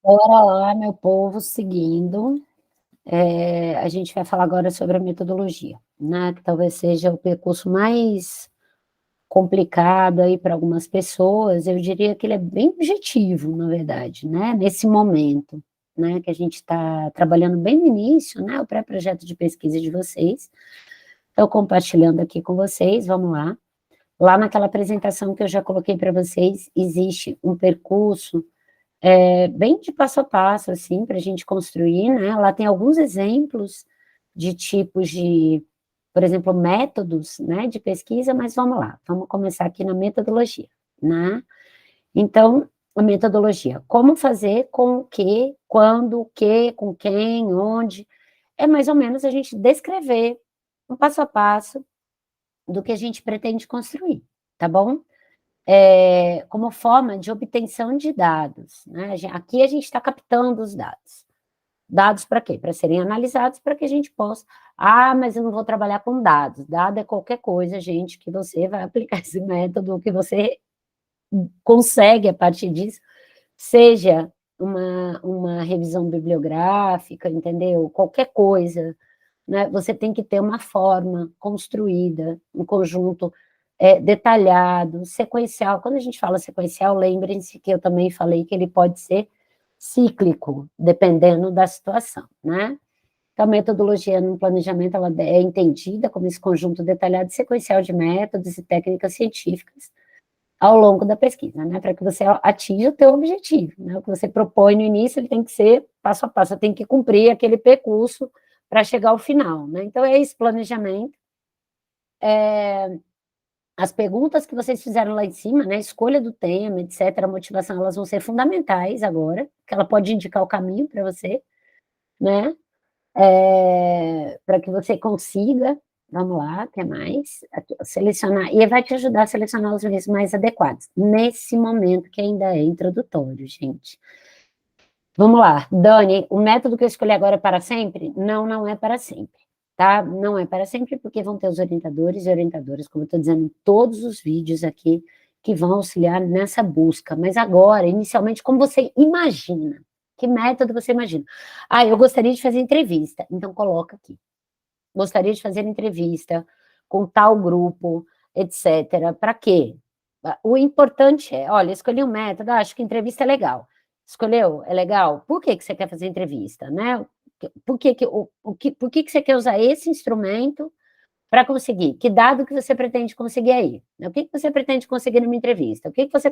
Bora lá, meu povo, seguindo. A gente vai falar agora sobre a metodologia, né? Que talvez seja o percurso mais complicado aí para algumas pessoas. Eu diria que ele é bem objetivo, na verdade, né? Nesse momento, né? Que a gente está trabalhando bem no início, né? O pré-projeto de pesquisa de vocês. Estou compartilhando aqui com vocês, vamos lá. Lá naquela apresentação que eu já coloquei para vocês, existe um percurso bem de passo a passo, assim, para a gente construir, né? Lá tem alguns exemplos de tipos de, por exemplo, métodos, né, de pesquisa, mas vamos lá, vamos começar aqui na metodologia, né? Então, a metodologia, como fazer, com o quê, quando, o quê, com quem, onde, é mais ou menos a gente descrever um passo a passo do que a gente pretende construir, tá bom? Como forma de obtenção de dados, né? Aqui a gente está captando os dados. Dados para quê? Para serem analisados, para que a gente possa. Ah, mas eu não vou trabalhar com dados. Dado é qualquer coisa, gente, que você vai aplicar esse método, que você consegue a partir disso, seja uma revisão bibliográfica, entendeu? Qualquer coisa, né? Você tem que ter uma forma construída, um conjunto detalhado, sequencial. Quando a gente fala sequencial, lembrem-se que eu também falei que ele pode ser cíclico, dependendo da situação, né? Então, a metodologia no planejamento ela é entendida como esse conjunto detalhado e sequencial de métodos e técnicas científicas ao longo da pesquisa, né? Para que você atinja o teu objetivo, né? O que você propõe no início, ele tem que ser passo a passo, você tem que cumprir aquele percurso para chegar ao final, né? Então, é esse planejamento. As perguntas que vocês fizeram lá em cima, né? A escolha do tema, etc., a motivação, elas vão ser fundamentais agora, que ela pode indicar o caminho para você, né? Para que você consiga, vamos lá, que mais? Aqui, selecionar, e vai te ajudar a selecionar os livros mais adequados, nesse momento que ainda é introdutório, gente. Vamos lá, Dani, o método que eu escolhi agora é para sempre? Não, não é para sempre, tá? Não é para sempre, porque vão ter os orientadores e orientadoras, como eu estou dizendo em todos os vídeos aqui, que vão auxiliar nessa busca. Mas agora, inicialmente, como você imagina? Que método você imagina? Ah, eu gostaria de fazer entrevista, então coloca aqui. Gostaria de fazer entrevista com tal grupo, etc. Para quê? O importante é, olha, escolhi um método, acho que entrevista é legal. Escolheu? É legal? Por que você quer fazer entrevista, né? Por que você quer usar esse instrumento para conseguir? Que dado que você pretende conseguir aí? O que você pretende conseguir numa entrevista? O que você...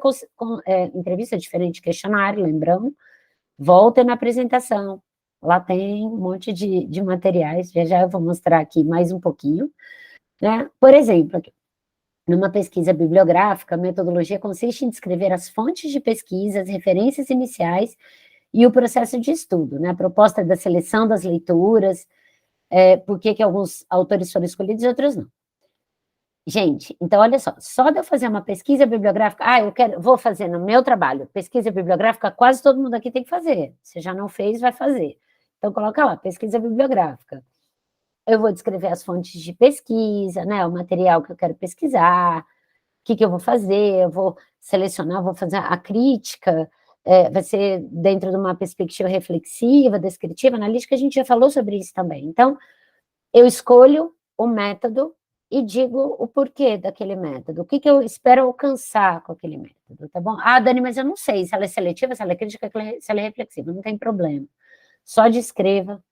entrevista é diferente de questionário, lembrando. Volta na apresentação. Lá tem um monte de materiais, já eu vou mostrar aqui mais um pouquinho, né? Por exemplo, aqui, numa pesquisa bibliográfica, a metodologia consiste em descrever as fontes de pesquisa, as referências iniciais e o processo de estudo, né? A proposta da seleção das leituras, por que alguns autores foram escolhidos e outros não. Gente, então olha só de eu fazer uma pesquisa bibliográfica, vou fazer no meu trabalho, pesquisa bibliográfica, quase todo mundo aqui tem que fazer. Se já não fez, vai fazer. Então coloca lá, pesquisa bibliográfica. Eu vou descrever as fontes de pesquisa, né, o material que eu quero pesquisar, o que eu vou fazer, eu vou selecionar, vou fazer a crítica, vai ser dentro de uma perspectiva reflexiva, descritiva, analítica, a gente já falou sobre isso também. Então, eu escolho o método e digo o porquê daquele método, o que eu espero alcançar com aquele método, tá bom? Ah, Dani, mas eu não sei se ela é seletiva, se ela é crítica, se ela é reflexiva, não tem problema. Só descreva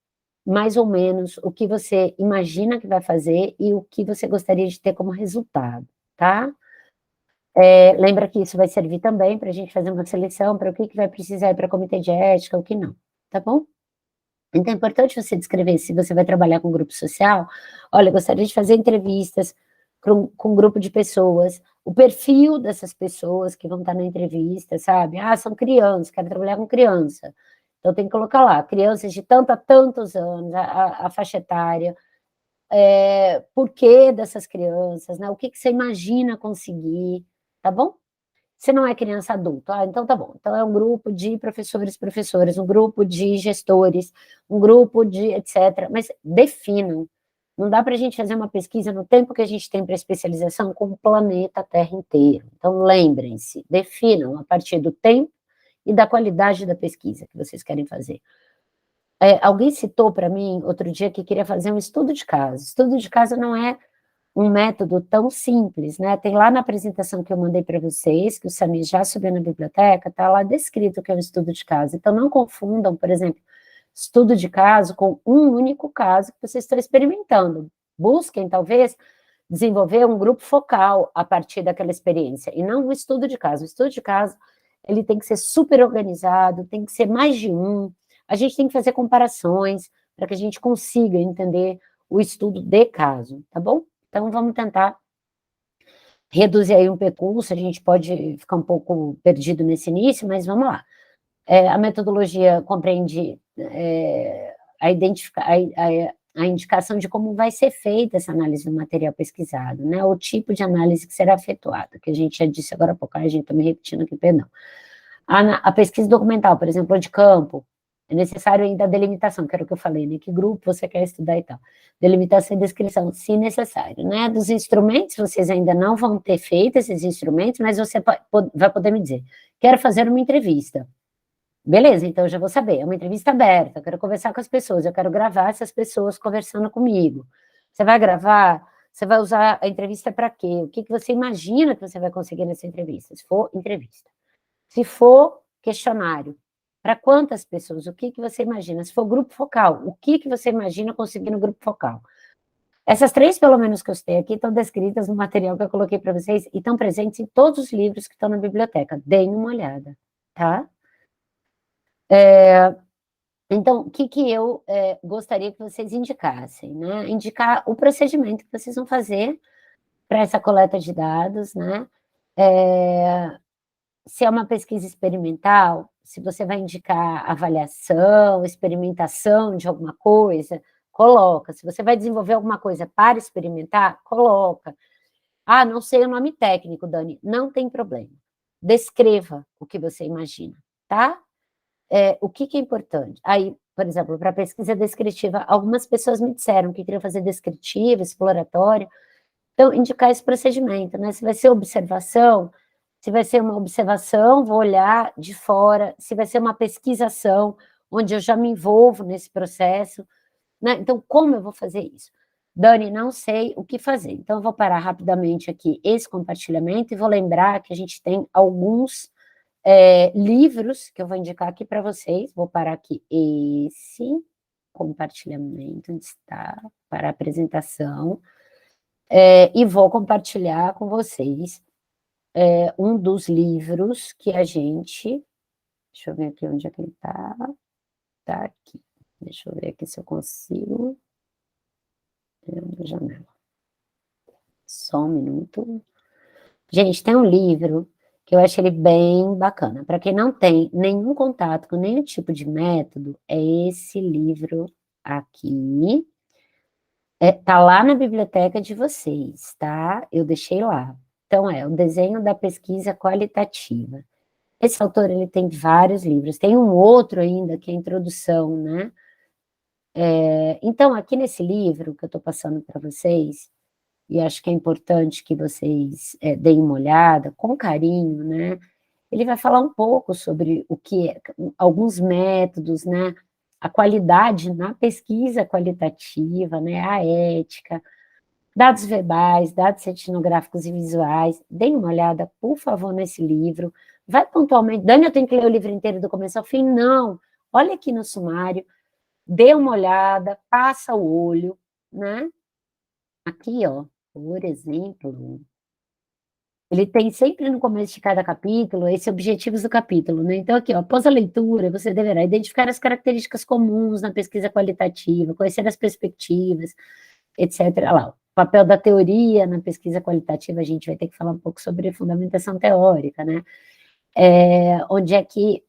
mais ou menos o que você imagina que vai fazer e o que você gostaria de ter como resultado, tá? Lembra que isso vai servir também para a gente fazer uma seleção para o que vai precisar para comitê de ética, o que não, tá bom? Então, é importante você descrever, se você vai trabalhar com grupo social, olha, eu gostaria de fazer entrevistas com um grupo de pessoas, o perfil dessas pessoas que vão estar na entrevista, sabe? Ah, são crianças, quero trabalhar com criança. Então, tem que colocar lá, crianças de tanto a tantos anos, a faixa etária, por que dessas crianças, né? O que você imagina conseguir, tá bom? Se não é criança adulta, então tá bom. Então é um grupo de professores, professoras, um grupo de gestores, um grupo de etc. Mas definam. Não dá para a gente fazer uma pesquisa no tempo que a gente tem para especialização com o planeta Terra inteiro. Então lembrem-se, definam a partir do tempo e da qualidade da pesquisa que vocês querem fazer. Alguém citou para mim outro dia que queria fazer um estudo de caso. Estudo de caso não é um método tão simples, né? Tem lá na apresentação que eu mandei para vocês, que o Samir já subiu na biblioteca, está lá descrito o que é um estudo de caso. Então, não confundam, por exemplo, estudo de caso com um único caso que vocês estão experimentando. Busquem, talvez, desenvolver um grupo focal a partir daquela experiência, e não o estudo de caso. O estudo de caso, ele tem que ser super organizado, tem que ser mais de um, a gente tem que fazer comparações para que a gente consiga entender o estudo de caso, tá bom? Então, vamos tentar reduzir aí um percurso, a gente pode ficar um pouco perdido nesse início, mas vamos lá. A metodologia compreende a indicação de como vai ser feita essa análise do material pesquisado, né? O tipo de análise que será efetuada, que a gente já disse agora há pouco, a gente está me repetindo aqui, perdão. A pesquisa documental, por exemplo, de campo, é necessário ainda a delimitação, que era o que eu falei, né? Que grupo você quer estudar e tal. Delimitação e descrição, se necessário, né? Dos instrumentos, vocês ainda não vão ter feito esses instrumentos, mas você vai poder me dizer, quero fazer uma entrevista. Beleza, então eu já vou saber, é uma entrevista aberta, eu quero conversar com as pessoas, eu quero gravar essas pessoas conversando comigo. Você vai gravar, você vai usar a entrevista para quê? O que você imagina que você vai conseguir nessa entrevista? Se for entrevista. Se for questionário, para quantas pessoas? O que você imagina? Se for grupo focal, o que você imagina conseguir no grupo focal? Essas três, pelo menos, que eu citei aqui, estão descritas no material que eu coloquei para vocês e estão presentes em todos os livros que estão na biblioteca. Deem uma olhada, tá? Então, o que eu gostaria que vocês indicassem, né? Indicar o procedimento que vocês vão fazer para essa coleta de dados, né? Se é uma pesquisa experimental, se você vai indicar avaliação, experimentação de alguma coisa, coloca. Se você vai desenvolver alguma coisa para experimentar, coloca. Ah, não sei o nome técnico, Dani, não tem problema. Descreva o que você imagina, tá? O que é importante? Aí, por exemplo, para pesquisa descritiva, algumas pessoas me disseram que queriam fazer descritiva, exploratória, então, indicar esse procedimento, né? Se vai ser observação, se vai ser uma observação, vou olhar de fora, se vai ser uma pesquisação, onde eu já me envolvo nesse processo, né? Então, como eu vou fazer isso? Dani, não sei o que fazer. Então, eu vou parar rapidamente aqui esse compartilhamento e vou lembrar que a gente tem alguns livros que eu vou indicar aqui para vocês. Vou parar aqui esse compartilhamento, onde está, para a apresentação. E vou compartilhar com vocês um dos livros que a gente... Deixa eu ver aqui onde é que ele está. Está aqui. Deixa eu ver aqui se eu consigo. Na janela. Só um minuto. Gente, tem um livro que eu acho ele bem bacana. Para quem não tem nenhum contato com nenhum tipo de método, é esse livro aqui. Tá lá na biblioteca de vocês, tá? Eu deixei lá. Então, o desenho da pesquisa qualitativa. Esse autor, ele tem vários livros. Tem um outro ainda, que é a introdução, né? Então, aqui nesse livro que eu estou passando para vocês, e acho que é importante que vocês deem uma olhada com carinho, né? Ele vai falar um pouco sobre o que alguns métodos, né? A qualidade na pesquisa qualitativa, né? A ética, dados verbais, dados etnográficos e visuais. Deem uma olhada, por favor, nesse livro. Vai pontualmente. Dani, eu tenho que ler o livro inteiro do começo ao fim? Não. Olha aqui no sumário, dê uma olhada, passa o olho, né? Aqui, ó, por exemplo, ele tem sempre no começo de cada capítulo esses objetivos do capítulo, né? Então, aqui, ó, após a leitura, você deverá identificar as características comuns na pesquisa qualitativa, conhecer as perspectivas, etc. Olha lá, o papel da teoria na pesquisa qualitativa, a gente vai ter que falar um pouco sobre fundamentação teórica, né? Onde é que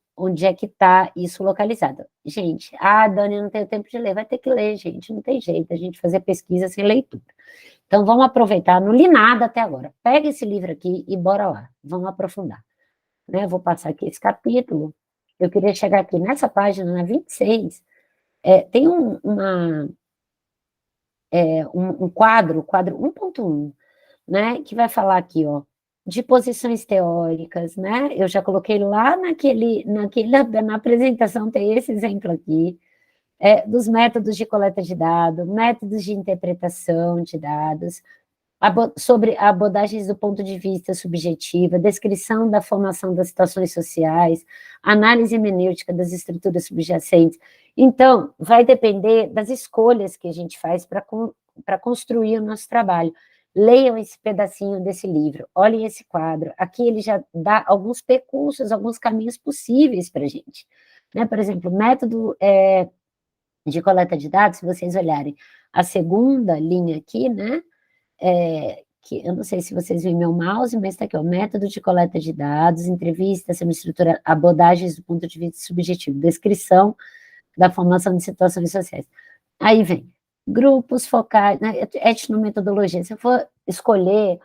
está isso localizado? Gente, Dani, eu não tenho tempo de ler, vai ter que ler, gente, não tem jeito, a gente fazer pesquisa sem leitura. Então, vamos aproveitar, não li nada até agora. Pega esse livro aqui e bora lá, vamos aprofundar. Né? Eu vou passar aqui esse capítulo, eu queria chegar aqui nessa página, na 26, tem um quadro 1.1, né, que vai falar aqui, ó, de posições teóricas, né? Eu já coloquei lá na apresentação, tem esse exemplo aqui, dos métodos de coleta de dados, métodos de interpretação de dados, sobre abordagens do ponto de vista subjetivo, descrição da formação das situações sociais, análise hermenêutica das estruturas subjacentes. Então, vai depender das escolhas que a gente faz para construir o nosso trabalho. Leiam esse pedacinho desse livro, olhem esse quadro. Aqui ele já dá alguns percursos, alguns caminhos possíveis para a gente. Né? Por exemplo, método de coleta de dados, se vocês olharem a segunda linha aqui, né? Que eu não sei se vocês veem meu mouse, mas está aqui, o método de coleta de dados, entrevista, semi-estrutura, abordagens do ponto de vista subjetivo, descrição da formação de situações sociais. Aí vem grupos focais, né, etnometodologia. Se eu for escolher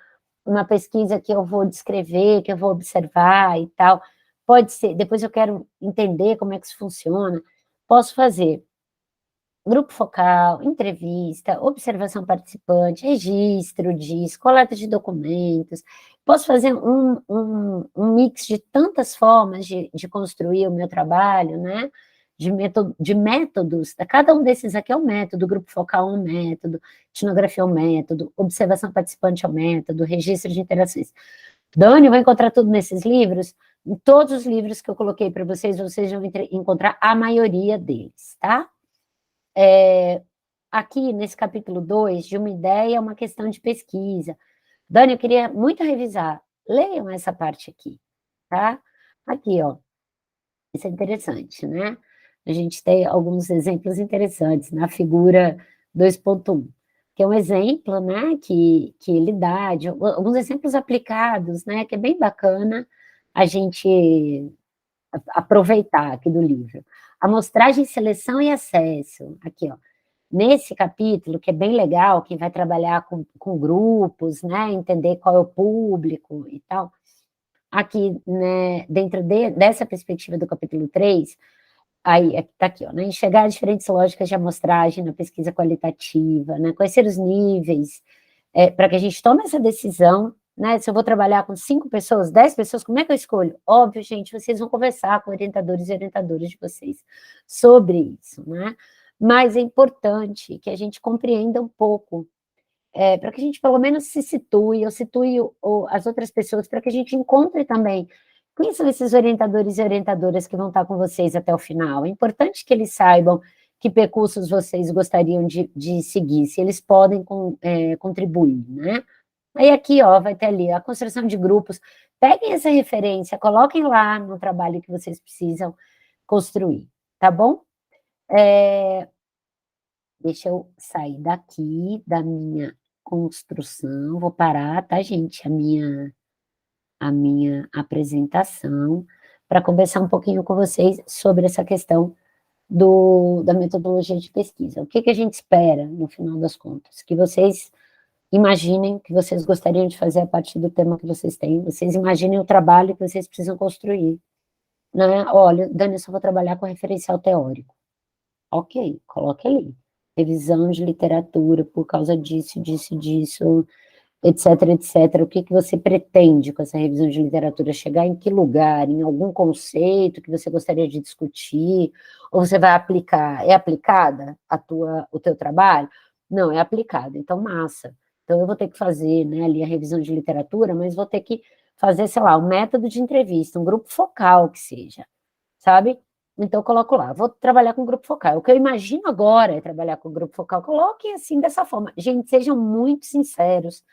uma pesquisa que eu vou descrever, que eu vou observar e tal, pode ser, depois eu quero entender como é que isso funciona, posso fazer grupo focal, entrevista, observação participante, registro disso, coleta de documentos. Posso fazer um mix de tantas formas de construir o meu trabalho, né? De métodos. Cada um desses aqui é um método, grupo focal é um método, etnografia é um método, observação participante é um método, registro de interações. Dani, eu vou encontrar tudo nesses livros? Em todos os livros que eu coloquei para vocês vão encontrar a maioria deles, tá? Aqui, nesse capítulo 2, de uma ideia a uma questão de pesquisa. Dani, eu queria muito revisar. Leiam essa parte aqui, tá? Aqui, ó. Isso é interessante, né? A gente tem alguns exemplos interessantes na figura 2.1, que é um exemplo, né, que ele dá, de alguns exemplos aplicados, né, que é bem bacana a gente aproveitar aqui do livro. Amostragem, seleção e acesso. Aqui, ó. Nesse capítulo, que é bem legal, quem vai trabalhar com grupos, né, entender qual é o público e tal, aqui, né, dentro dessa perspectiva do capítulo 3, aí, está aqui, ó, né, enxergar diferentes lógicas de amostragem na pesquisa qualitativa, né, conhecer os níveis, para que a gente tome essa decisão, né, se eu vou trabalhar com 5 pessoas, 10 pessoas, como é que eu escolho? Óbvio, gente, vocês vão conversar com orientadores e orientadoras de vocês sobre isso, né, mas é importante que a gente compreenda um pouco, para que a gente pelo menos se situe, ou situe as outras pessoas, para que a gente encontre também quem são esses orientadores e orientadoras que vão estar com vocês até o final. É importante que eles saibam que percursos vocês gostariam de seguir, se eles podem contribuir, né? Aí aqui, ó, vai ter ali a construção de grupos. Peguem essa referência, coloquem lá no trabalho que vocês precisam construir, tá bom? Deixa eu sair daqui da minha construção, vou parar, tá, gente, a minha apresentação, para conversar um pouquinho com vocês sobre essa questão da metodologia de pesquisa. O que a gente espera, no final das contas? Que vocês imaginem que vocês gostariam de fazer a partir do tema que vocês têm, vocês imaginem o trabalho que vocês precisam construir, né? Olha, Dani, eu só vou trabalhar com referencial teórico. Ok, coloque ali. Revisão de literatura por causa disso, disso, etc, etc. O que você pretende com essa revisão de literatura? Chegar em que lugar? Em algum conceito que você gostaria de discutir? Ou você vai aplicar? É aplicada o teu trabalho? Não, é aplicada. Então, massa. Então, eu vou ter que fazer, né, ali a revisão de literatura, mas vou ter que fazer, sei lá, um método de entrevista, um grupo focal que seja, sabe? Então, eu coloco lá, vou trabalhar com grupo focal. O que eu imagino agora é trabalhar com grupo focal. Coloquem assim, dessa forma. Gente, sejam muito sinceros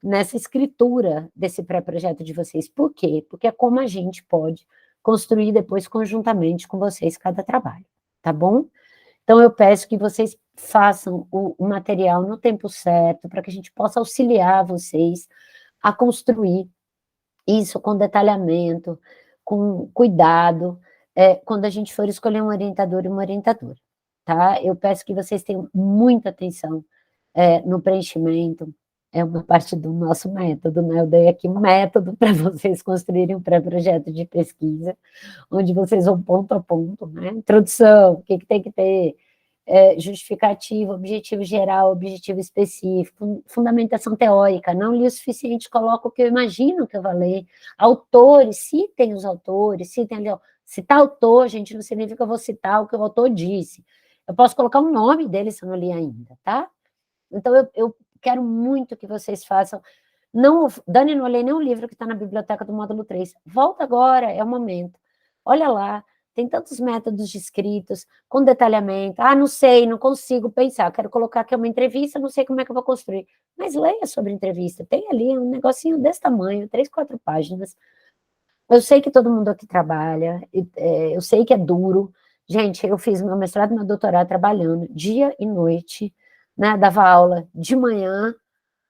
nessa escritura desse pré-projeto de vocês. Por quê? Porque é como a gente pode construir depois conjuntamente com vocês cada trabalho, tá bom? Então, eu peço que vocês façam o material no tempo certo, para que a gente possa auxiliar vocês a construir isso com detalhamento, com cuidado, quando a gente for escolher um orientador e uma orientadora, tá? Eu peço que vocês tenham muita atenção no preenchimento, é uma parte do nosso método, né? Eu dei aqui um método para vocês construírem um pré-projeto de pesquisa, onde vocês vão ponto a ponto, né? Introdução, o que tem que ter, justificativa, objetivo geral, objetivo específico, fundamentação teórica, não li o suficiente, coloco o que eu imagino que eu vou ler, autores, citem os autores, citar autor, gente, não significa que eu vou citar o que o autor disse, eu posso colocar o nome dele se eu não li ainda, tá? Então, eu quero muito que vocês façam. Não, Dani, não olhei nenhum livro que está na biblioteca do módulo 3. Volta agora, é o momento. Olha lá, tem tantos métodos de escritos, com detalhamento. Ah, não sei, não consigo pensar. Quero colocar aqui uma entrevista, não sei como é que eu vou construir. Mas leia sobre entrevista. Tem ali um negocinho desse tamanho, 3, 4 páginas. Eu sei que todo mundo aqui trabalha, eu sei que é duro. Gente, eu fiz meu mestrado e meu doutorado trabalhando dia e noite, né? Dava aula de manhã,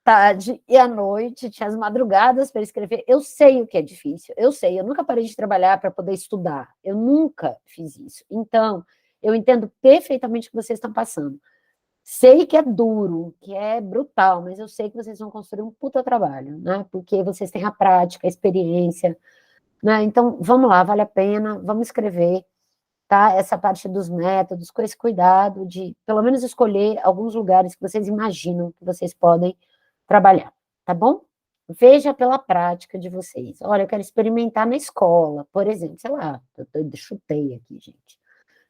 tarde e à noite, tinha as madrugadas para escrever. Eu sei o que é difícil, eu sei, eu nunca parei de trabalhar para poder estudar, eu nunca fiz isso. Então, eu entendo perfeitamente o que vocês estão passando. Sei que é duro, que é brutal, mas eu sei que vocês vão construir um puta trabalho, né? Porque vocês têm a prática, a experiência, né? Então, vamos lá, vale a pena, vamos escrever, tá? Essa parte dos métodos, com esse cuidado de, pelo menos, escolher alguns lugares que vocês imaginam que vocês podem trabalhar, tá bom? Veja pela prática de vocês. Olha, eu quero experimentar na escola, por exemplo, sei lá, eu chutei aqui, gente.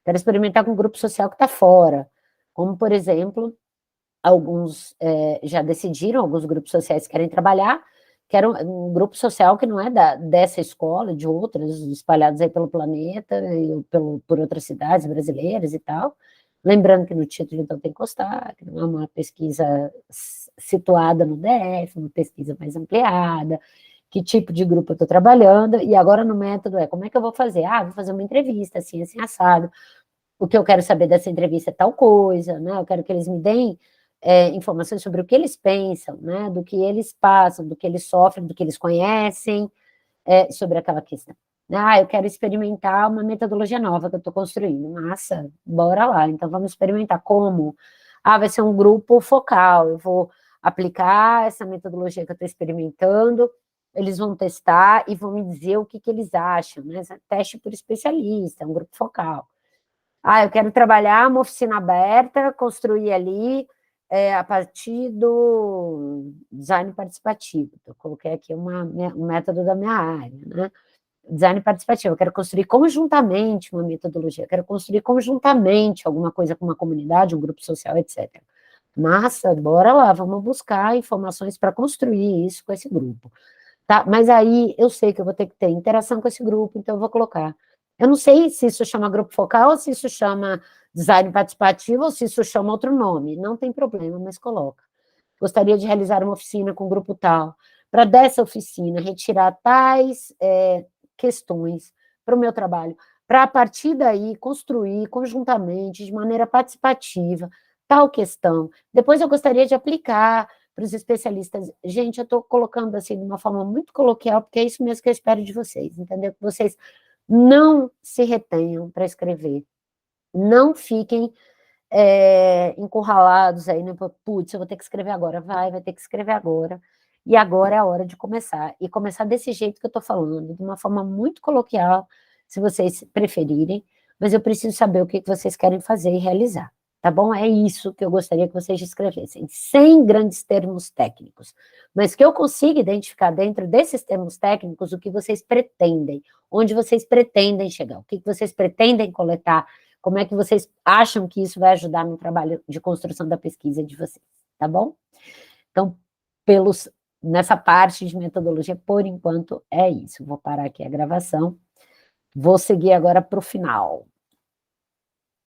Quero experimentar com um grupo social que está fora, como, por exemplo, alguns já decidiram, alguns grupos sociais querem trabalhar, quero um grupo social que não é dessa escola, de outras, espalhadas aí pelo planeta, e por outras cidades brasileiras e tal. Lembrando que no título, então, tem que constar, que não é uma pesquisa situada no DF, uma pesquisa mais ampliada, que tipo de grupo eu estou trabalhando, e agora no método como é que eu vou fazer? Ah, vou fazer uma entrevista, assim, assim, assado. O que eu quero saber dessa entrevista é tal coisa, né? Eu quero que eles me deem informações sobre o que eles pensam, né? Do que eles passam, do que eles sofrem, do que eles conhecem, sobre aquela questão. Ah, eu quero experimentar uma metodologia nova que eu estou construindo. Massa, bora lá. Então, vamos experimentar como? Ah, vai ser um grupo focal. Eu vou aplicar essa metodologia que eu estou experimentando, eles vão testar e vão me dizer o que eles acham, né? Teste por especialista, um grupo focal. Ah, eu quero trabalhar uma oficina aberta, construir ali a partir do design participativo. Eu coloquei aqui um método da minha área, né? Design participativo. Eu quero construir conjuntamente uma metodologia, eu quero construir conjuntamente alguma coisa com uma comunidade, um grupo social, etc. Massa, bora lá, vamos buscar informações para construir isso com esse grupo. Tá? Mas aí eu sei que eu vou ter que ter interação com esse grupo, então eu vou colocar. Eu não sei se isso chama grupo focal, ou se isso chama design participativo, ou se isso chama outro nome. Não tem problema, mas coloca. Gostaria de realizar uma oficina com um grupo tal. Para dessa oficina, retirar tais questões para o meu trabalho. Para, a partir daí, construir conjuntamente, de maneira participativa, tal questão. Depois eu gostaria de aplicar para os especialistas. Gente, eu estou colocando assim de uma forma muito coloquial, porque é isso mesmo que eu espero de vocês, entendeu? Que vocês não se retenham para escrever, não fiquem encurralados aí, né? Putz, eu vou ter que escrever agora, vai ter que escrever agora, e agora é a hora de começar, e começar desse jeito que eu estou falando, de uma forma muito coloquial, se vocês preferirem, mas eu preciso saber o que vocês querem fazer e realizar. Tá bom? É isso que eu gostaria que vocês escrevessem, sem grandes termos técnicos, mas que eu consiga identificar dentro desses termos técnicos o que vocês pretendem, onde vocês pretendem chegar, o que vocês pretendem coletar, como é que vocês acham que isso vai ajudar no trabalho de construção da pesquisa de vocês, tá bom? Então, nessa parte de metodologia, por enquanto, é isso. Vou parar aqui a gravação. Vou seguir agora para o final.